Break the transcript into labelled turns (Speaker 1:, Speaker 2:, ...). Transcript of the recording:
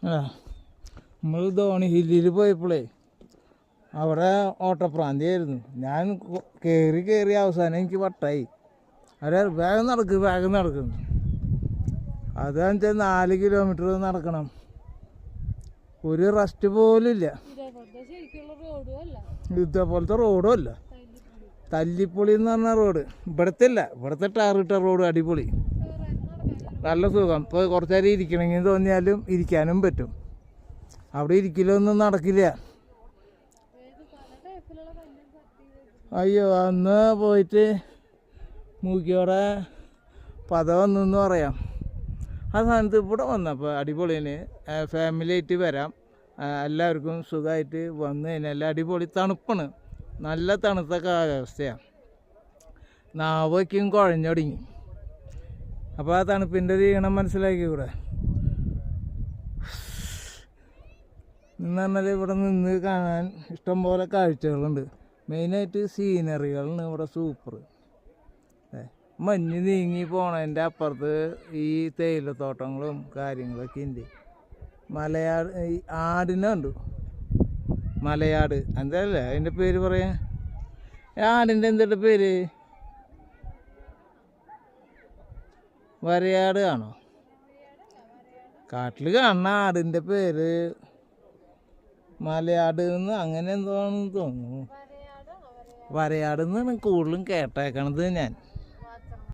Speaker 1: ആ നമ്മൾ ധോണി ഹില്ലിൽ പോയപ്പോഴേ അവിടെ ഓട്ടപ്രാന്തിയായിരുന്നു. ഞാൻ കയറി അവസാനം എനിക്ക് വട്ടായി. അതെ, വേഗം നടക്കുന്നു. അതാണെന്ന് വെച്ചാൽ 4 കിലോമീറ്റർ നടക്കണം, ഒരു റെസ്റ്റ് പോലും ഇല്ല. ഇതേപോലത്തെ റോഡും അല്ല, തല്ലിപ്പൊളി എന്ന് പറഞ്ഞ റോഡ്. ഇവിടുത്തെ ടാറിട്ട റോഡ് അടിപൊളി, നല്ല സുഖം. ഇപ്പോൾ കുറച്ച് നേരം ഇരിക്കണമെങ്കിൽ തോന്നിയാലും ഇരിക്കാനും പറ്റും. അവിടെ ഇരിക്കലൊന്നും നടക്കില്ല. അയ്യോ, അന്ന് പോയിട്ട് മൂക്കിയോടെ പത വന്നെന്ന് പറയാം. ആ സ്ഥാനത്ത് ഇവിടെ വന്നപ്പോൾ അടിപൊളിന് ഫാമിലി ആയിട്ട് വരാം, എല്ലാവർക്കും സുഖമായിട്ട് വന്നു കഴിഞ്ഞാൽ അടിപൊളി തണുപ്പാണ്, നല്ല തണുത്ത കാലാവസ്ഥയാണ്. നാവൊക്കെയും കുഴഞ്ഞൊടുങ്ങി. അപ്പോൾ ആ തണുപ്പിൻ്റെ ഒരു ഈണം മനസ്സിലാക്കി ഇവിടെ എന്ന് പറഞ്ഞാൽ ഇവിടെ നിന്ന് കാണാൻ ഇഷ്ടംപോലെ കാഴ്ചകളുണ്ട്. മെയിനായിട്ട് സീനറികളാണ് ഇവിടെ സൂപ്പർ. മഞ്ഞ് നീങ്ങി പോണതിൻ്റെ അപ്പുറത്ത് ഈ തേയിലത്തോട്ടങ്ങളും കാര്യങ്ങളൊക്കെ ഉണ്ട്. ഈ ആടിനെ കണ്ടു, മലയാട് എന്തല്ലേ അതിൻ്റെ പേര് പറയാൻ, ആടിൻ്റെ എന്തിൻ്റെ പേര്, വരയാട് ആണോ? കാട്ടിൽ കാണുന്ന ആടിൻ്റെ പേര് മലയാട് എന്ന് അങ്ങനെ എന്തോ ആണെന്ന് തോന്നുന്നു. വരയാട് എന്നാണ് കൂടുതലും കേട്ടേക്കണത് ഞാൻ.